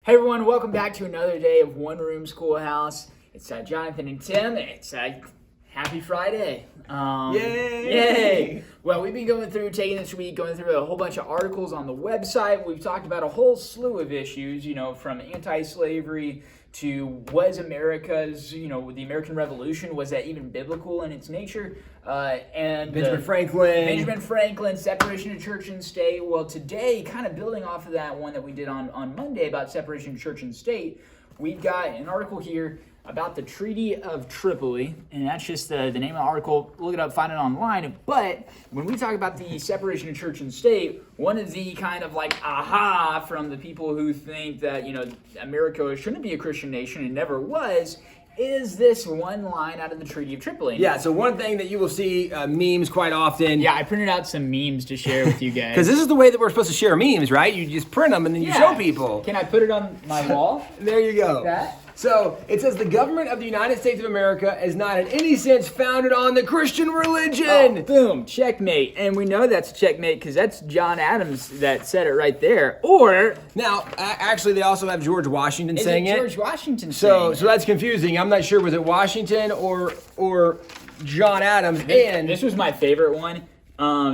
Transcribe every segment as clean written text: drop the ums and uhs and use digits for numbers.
Hey everyone, welcome back to another day of One Room Schoolhouse. It's Jonathan and Tim. It's happy Friday. Yay! Well, we've been taking this week, going through a whole bunch of articles on the website. We've talked about a whole slew of issues, from anti-slavery to was America's, the American Revolution, was that even biblical in its nature? And Benjamin Franklin, separation of church and state. Well, today, kind of building off of that one that we did on Monday about separation of church and state, we've got an article here about the Treaty of Tripoli, and that's just the name of the article. Look it up, find it online. But when we talk about the separation of church and state, one of the kind of aha from the people who think that, America shouldn't be a Christian nation and never was, is this one line out of the Treaty of Tripoli. Yeah, so one thing that you will see memes quite often. Yeah, I printed out some memes to share with you guys. Because this is the way that we're supposed to share memes, right? You just print them and then you show people. Can I put it on my wall? There you go. That? So it says the government of the United States of America is not in any sense founded on the Christian religion. Oh, boom, checkmate. And we know that's a checkmate because that's John Adams that said it right there. Or now, actually, they also have George Washington saying it. George Washington saying it? So that's confusing. I'm not sure, was it Washington or John Adams? And this was my favorite one.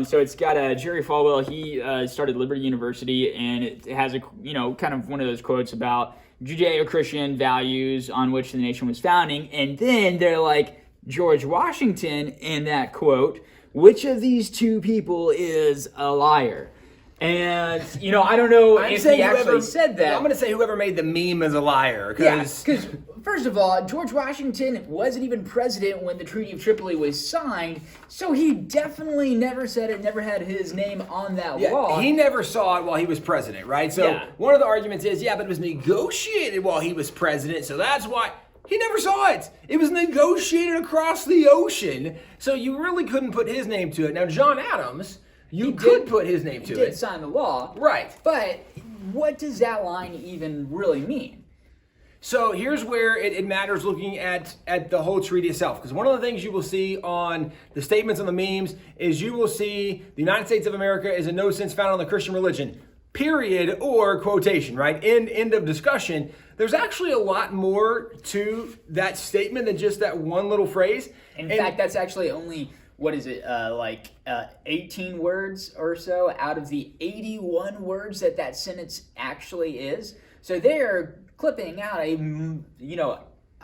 So it's got Jerry Falwell. He started Liberty University, and it has a kind of one of those quotes about Judeo-Christian values on which the nation was founding. And then they're like, George Washington in that quote, which of these two people is a liar? And, I don't know if he actually said that. I'm going to say whoever made the meme is a liar. Because first of all, George Washington wasn't even president when the Treaty of Tripoli was signed, so he definitely never said it, never had his name on that law. He never saw it while he was president, right? So one of the arguments is, but it was negotiated while he was president, so that's why. He never saw it. It was negotiated across the ocean, so you really couldn't put his name to it. Now, John Adams, you could put his name to it. He did sign the law. Right. But what does that line even really mean? So here's where it matters looking at the whole treaty itself. Because one of the things you will see on the statements on the memes is you will see the United States of America is in no sense founded on the Christian religion, period, or quotation, right? End of discussion. There's actually a lot more to that statement than just that one little phrase. In fact, that's actually only... 18 words or so out of the 81 words that sentence actually is. So they're clipping out a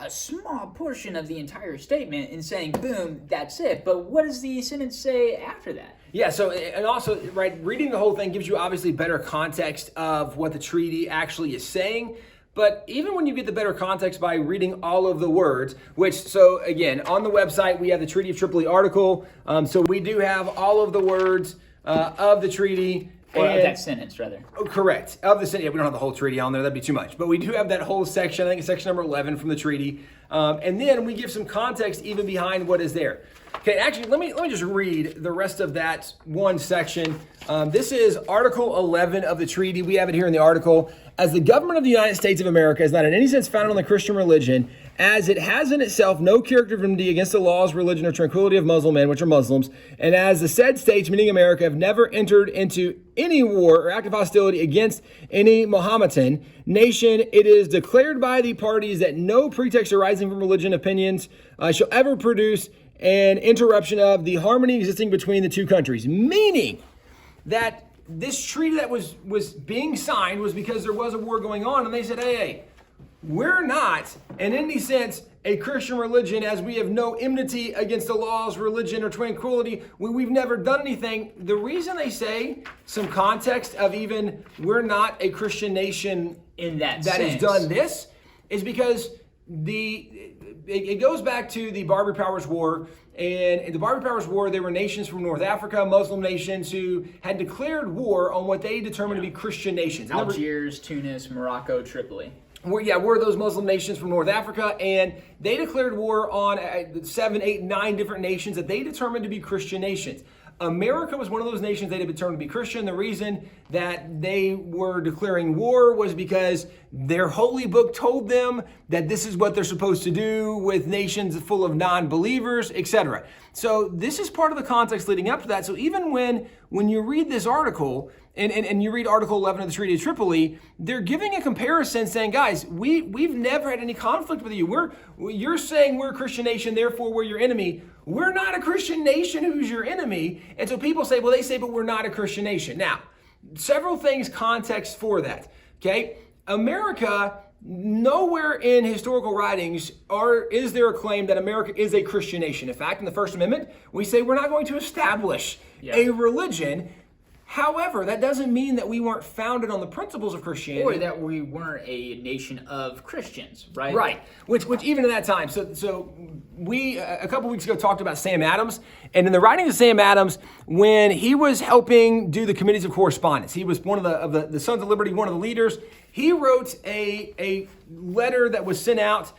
small portion of the entire statement and saying, boom, that's it. But what does the sentence say after that? Yeah, so, and also, right, reading the whole thing gives you obviously better context of what the treaty actually is saying. But even when you get the better context by reading all of the words, so again, on the website, we have the Treaty of Tripoli article. So we do have all of the words of the treaty. Or of that sentence, rather. Oh, correct. Of the sentence. Yeah, we don't have the whole treaty on there. That'd be too much. But we do have that whole section. I think it's section number 11 from the treaty. And then we give some context even behind what is there. Okay, actually, let me just read the rest of that one section. This is Article 11 of the treaty. We have it here in the article. As the government of the United States of America is not in any sense founded on the Christian religion, as it has in itself no character of enmity against the laws, religion, or tranquility of Muslim men, which are Muslims, and as the said states, meaning America, have never entered into any war or active hostility against any Mohammedan nation, it is declared by the parties that no pretext arising from religion opinions shall ever produce an interruption of the harmony existing between the two countries. Meaning that this treaty that was being signed was because there was a war going on, and they said, hey, we're not in any sense a Christian religion, as we have no enmity against the laws, religion, or tranquility. We've never done anything. The reason they say some context of even we're not a Christian nation in that has done this is because it goes back to the Barbary War. And in the Barbary War, there were nations from North Africa, Muslim nations, who had declared war on what they determined to be Christian nations. Algiers, Tunis, Morocco, Tripoli. Were those Muslim nations from North Africa, and they declared war on 7, 8, 9 different nations that they determined to be Christian nations. America was one of those nations that had been determined to be Christian. The reason that they were declaring war was because their holy book told them that this is what they're supposed to do with nations full of non-believers, etc. So this is part of the context leading up to that. So even when you read this article, and you read Article 11 of the Treaty of Tripoli, they're giving a comparison saying, guys, we've never had any conflict with you. You're saying we're a Christian nation, therefore we're your enemy. We're not a Christian nation who's your enemy. And so people say, well, they say, but we're not a Christian nation. Now, several things, context for that, okay? America, nowhere in historical writings is there a claim that America is a Christian nation. In fact, in the First Amendment, we say we're not going to establish a religion. However, that doesn't mean that we weren't founded on the principles of Christianity. Or that we weren't a nation of Christians, right? Right. Which even at that time, so we, a couple weeks ago, talked about Sam Adams. And in the writings of Sam Adams, when he was helping do the committees of correspondence, he was one of the Sons of Liberty, one of the leaders. He wrote a letter that was sent out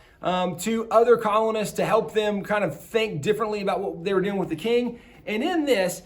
to other colonists to help them kind of think differently about what they were doing with the king. And in this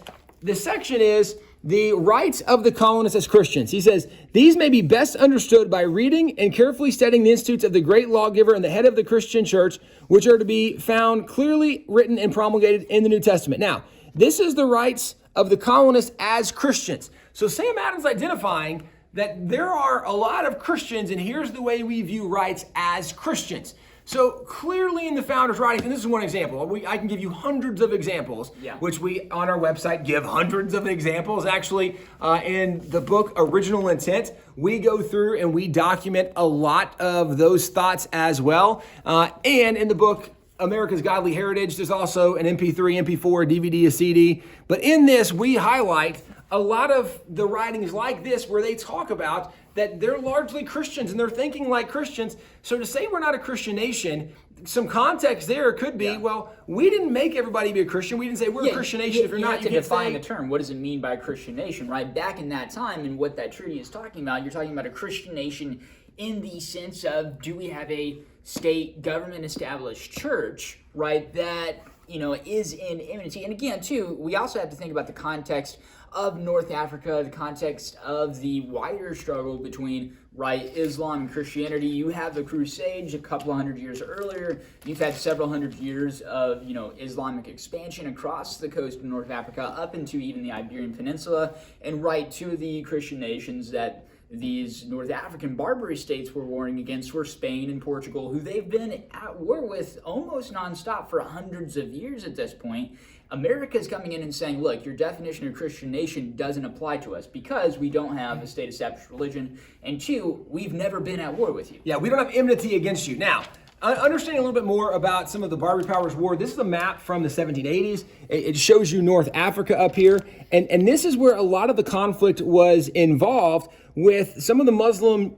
section is the rights of the colonists as Christians. He says, these may be best understood by reading and carefully studying the institutes of the great lawgiver and the head of the Christian church, which are to be found clearly written and promulgated in the New Testament. Now, this is the rights of the colonists as Christians. So Sam Adams identifying that there are a lot of Christians, and here's the way we view rights as Christians. So clearly in the founders' writings, and this is one example, I can give you hundreds of examples, which we on our website give hundreds of examples. Actually, in the book Original Intent, we go through and we document a lot of those thoughts as well. And in the book America's Godly Heritage, there's also an MP3, MP4, DVD, a CD. But in this, we highlight a lot of the writings like this where they talk about that they're largely Christians and they're thinking like Christians. So to say we're not a Christian nation, some context there could be, well, we didn't make everybody be a Christian. We didn't say we're a Christian nation. If you're not, you have to define the term. What does it mean by a Christian nation, right? Back in that time and what that treaty is talking about, you're talking about a Christian nation in the sense of, do we have a state government established church, right, that, is in enmity. And again, too, we also have to think about the context of North Africa, the context of the wider struggle between, Islam and Christianity. You have the Crusades a couple of hundred years earlier. You've had several hundred years of, Islamic expansion across the coast of North Africa up into even the Iberian Peninsula, and two of the Christian nations that these North African Barbary states were warring against were Spain and Portugal, who they've been at war with almost nonstop for hundreds of years at this point. America's coming in and saying, look, your definition of Christian nation doesn't apply to us because we don't have a state-established religion, and two, we've never been at war with you. Yeah, we don't have enmity against you. Now, understanding a little bit more about some of the Barbary Powers War, this is a map from the 1780s. It shows you North Africa up here, and this is where a lot of the conflict was involved with some of the Muslim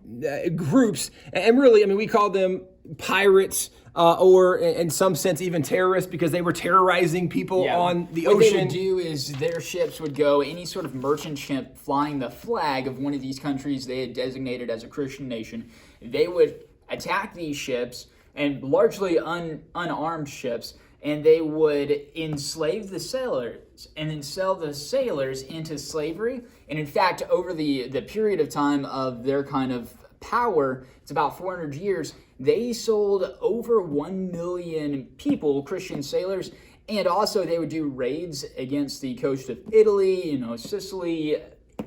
groups, and really, we call them pirates, or in some sense even terrorists, because they were terrorizing people on the ocean. What they would do is their ships would go, any sort of merchant ship flying the flag of one of these countries they had designated as a Christian nation, they would attack these ships, and largely unarmed ships, and they would enslave the sailors and then sell the sailors into slavery. And in fact, over the period of time of their kind of power, it's about 400 years, they sold over 1 million people, Christian sailors, and also they would do raids against the coast of Italy, Sicily,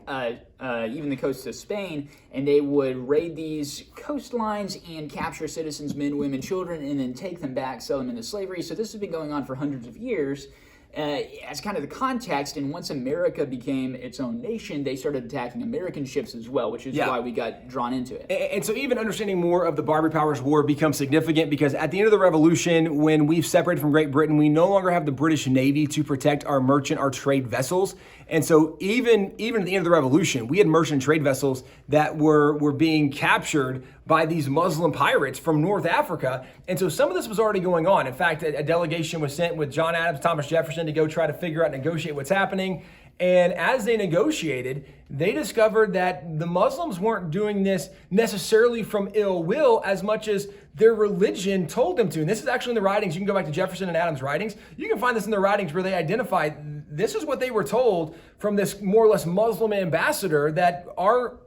even the coast of Spain, and they would raid these coastlines and capture citizens, men, women, children, and then take them back, sell them into slavery. So this has been going on for hundreds of years. As kind of the context, and once America became its own nation, they started attacking American ships as well, which is why we got drawn into it. And so even understanding more of the Barbary Powers War becomes significant because at the end of the Revolution, when we've separated from Great Britain, we no longer have the British Navy to protect our merchant, our trade vessels. And so even at the end of the Revolution, we had merchant trade vessels that were being captured by these Muslim pirates from North Africa. And so some of this was already going on. In fact, a delegation was sent with John Adams, Thomas Jefferson to go try to figure out, negotiate what's happening. And as they negotiated, they discovered that the Muslims weren't doing this necessarily from ill will as much as their religion told them to. And this is actually in the writings. You can go back to Jefferson and Adams' writings. You can find this in their writings where they identify this is what they were told from this more or less Muslim ambassador, that our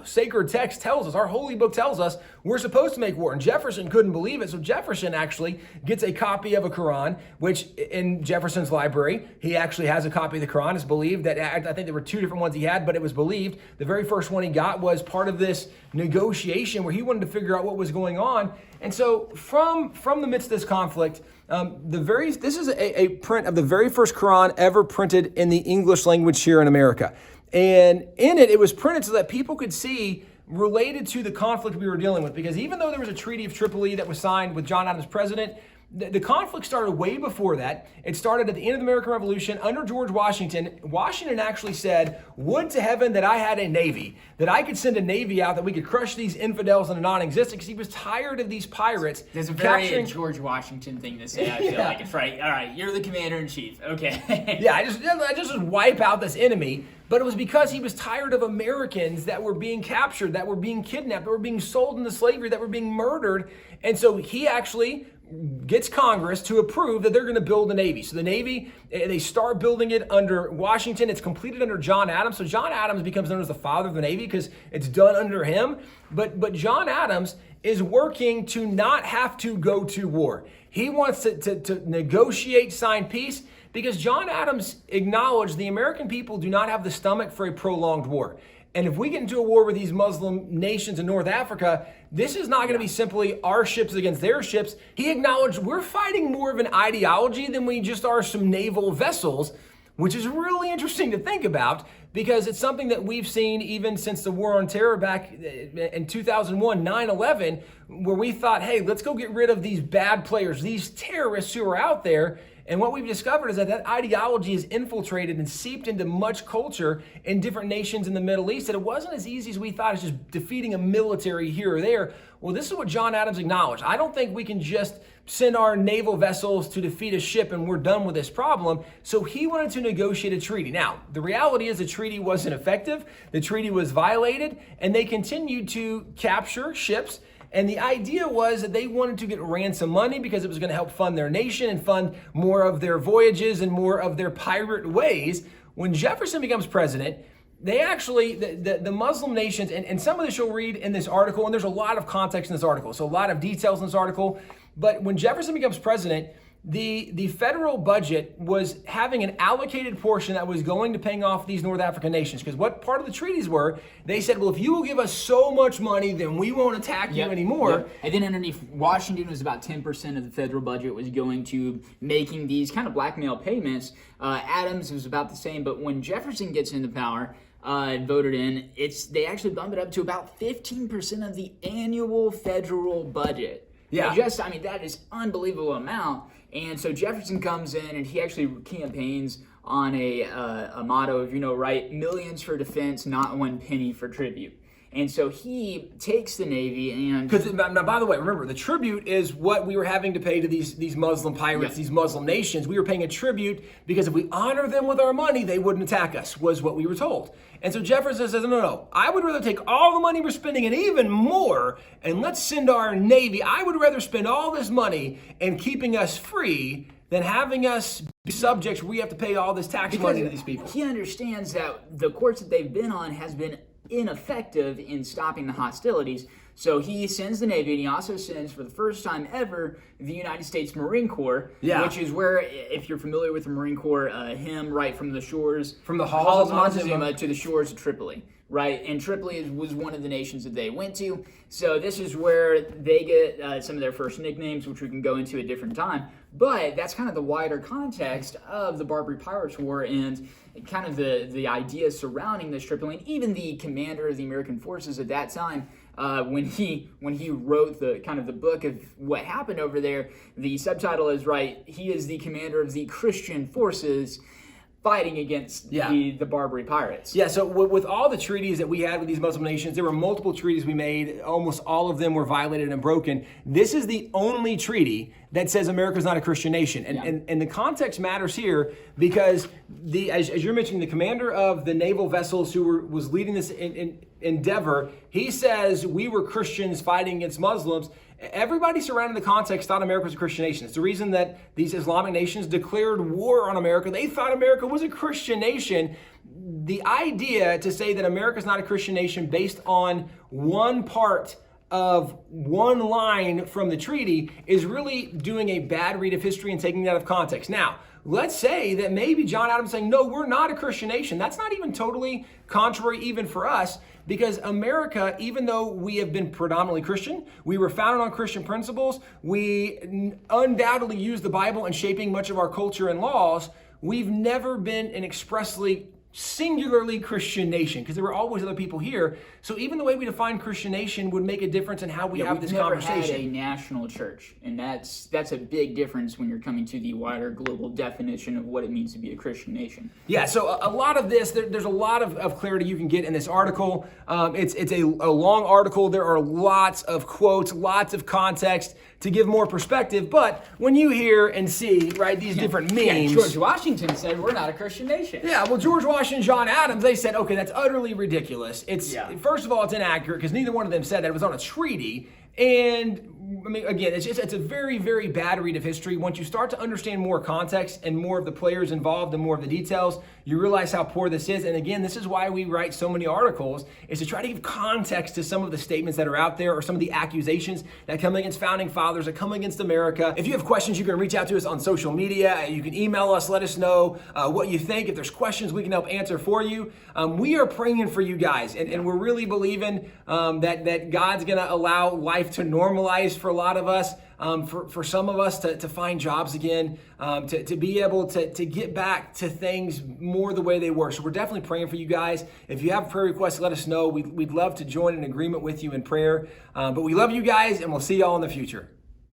sacred text tells us, our holy book tells us, we're supposed to make war. And Jefferson couldn't believe it. So Jefferson actually gets a copy of a Quran, which in Jefferson's library, he actually has a copy of the Quran. It's believed that, I think there were two different ones he had, but it was believed the very first one he got was part of this negotiation where he wanted to figure out what was going on. And so from the midst of this conflict, this is a print of the very first Quran ever printed in the English language here in America. And in it was printed so that people could see related to the conflict we were dealing with. Because even though there was a Treaty of Tripoli that was signed with John Adams president, the conflict started way before that. It started at the end of the American Revolution under George Washington. Washington actually said, would to heaven that I had a navy, that I could send a navy out, that we could crush these infidels into non-existence, because he was tired of these pirates. There's a very George Washington thing to say. I feel like it's right. All right, you're the commander-in-chief. Okay. Yeah, I just wipe out this enemy. But it was because he was tired of Americans that were being captured, that were being kidnapped, that were being sold into slavery, that were being murdered. And so he actually gets Congress to approve that they're going to build a Navy. So the Navy, they start building it under Washington. It's completed under John Adams. So John Adams becomes known as the father of the Navy because it's done under him. But John Adams is working to not have to go to war. He wants to negotiate, sign peace, because John Adams acknowledged the American people do not have the stomach for a prolonged war. And if we get into a war with these Muslim nations in North Africa, this is not going to be simply our ships against their ships. He acknowledged we're fighting more of an ideology than we just are some naval vessels, which is really interesting to think about, because it's something that we've seen even since the war on terror back in 2001, 9/11, where we thought, hey, let's go get rid of these bad players, these terrorists who are out there. And what we've discovered is that ideology is infiltrated and seeped into much culture in different nations in the Middle East. And it wasn't as easy as we thought, as just defeating a military here or there. Well, this is what John Adams acknowledged. I don't think we can just send our naval vessels to defeat a ship and we're done with this problem. So he wanted to negotiate a treaty. Now, the reality is the treaty wasn't effective. The treaty was violated, and they continued to capture ships. And the idea was that they wanted to get ransom money because it was going to help fund their nation and fund more of their voyages and more of their pirate ways. When Jefferson becomes president, they actually, the Muslim nations, and some of this you'll read in this article, and there's a lot of context in this article, so a lot of details in this article. But when Jefferson becomes president, the federal budget was having an allocated portion that was going to paying off these North African nations. Because what part of the treaties were, they said, well, if you will give us so much money, then we won't attack you anymore. Yep. And then underneath, Washington was about 10% of the federal budget was going to making these kind of blackmail payments. Adams was about the same, but when Jefferson gets into power, voted in, they actually bumped it up to about 15% of the annual federal budget. Yeah. That is unbelievable amount. And so Jefferson comes in and he actually campaigns on a motto of, millions for defense, not one penny for tribute. And so he takes the Navy and... Because, now, by the way, remember, the tribute is what we were having to pay to these Muslim pirates, these Muslim nations. We were paying a tribute because if we honor them with our money, they wouldn't attack us, was what we were told. And so Jefferson says, no, I would rather take all the money we're spending and even more, and let's send our Navy. I would rather spend all this money in keeping us free than having us be subjects where we have to pay all this tax money to these people. He understands that the course that they've been on has been ineffective in stopping the hostilities. So he sends the Navy, and he also sends, for the first time ever, the United States Marine Corps, which is where, if you're familiar with the Marine Corps, him right from the shores, from the halls of Montezuma to the shores of Tripoli, right? And Tripoli was one of the nations that they went to. So this is where they get some of their first nicknames, which we can go into at a different time. But that's kind of the wider context of the Barbary Pirates War and kind of the idea surrounding this Tripoli. And even the commander of the American forces at that time, when he wrote the book of what happened over there, the subtitle is he is the commander of the Christian forces fighting against the Barbary pirates. Yeah, so with all the treaties that we had with these Muslim nations, there were multiple treaties we made. Almost all of them were violated and broken. This is the only treaty that says America's not a Christian nation. And the context matters here because, as you're mentioning, the commander of the naval vessels who was leading this endeavor, he says we were Christians fighting against Muslims. Everybody surrounding the context thought America was a Christian nation. It's the reason that these Islamic nations declared war on America. They thought America was a Christian nation. the idea to say that America's not a Christian nation based on one part of one line from the treaty is really doing a bad read of history and taking it out of context. Now, let's say that maybe John Adams saying, no, we're not a Christian nation. That's not even totally contrary even for us, because America, even though we have been predominantly Christian, we were founded on Christian principles, we undoubtedly use the Bible in shaping much of our culture and laws, we've never been an expressly singularly Christian nation, because there were always other people here. So even the way we define Christian nation would make a difference in how we have this conversation. We've never had a national church, and that's a big difference when you're coming to the wider global definition of what it means to be a Christian nation. Yeah, so a lot of this, there's a lot of clarity you can get in this article. It's a long article. There are lots of quotes, lots of context to give more perspective. But when you hear and see, right, these different memes. Yeah, George Washington said we're not a Christian nation. Yeah, well, George Washington, John Adams, they said, okay, that's utterly ridiculous. First of all, it's inaccurate because neither one of them said that. It was on a treaty. And I mean, again, it's a very, very bad read of history. Once you start to understand more context and more of the players involved and more of the details, you realize how poor this is. And again, this is why we write so many articles, is to try to give context to some of the statements that are out there or some of the accusations that come against founding fathers, that come against America. If you have questions, you can reach out to us on social media. You can email us, let us know what you think. If there's questions, we can help answer for you. We are praying for you guys, and we're really believing that God's going to allow life to normalize for a lot of us, for some of us to find jobs again, to be able to get back to things more the way they were. So we're definitely praying for you guys. If you have prayer requests, let us know. We'd love to join in agreement with you in prayer. But we love you guys, and we'll see y'all in the future.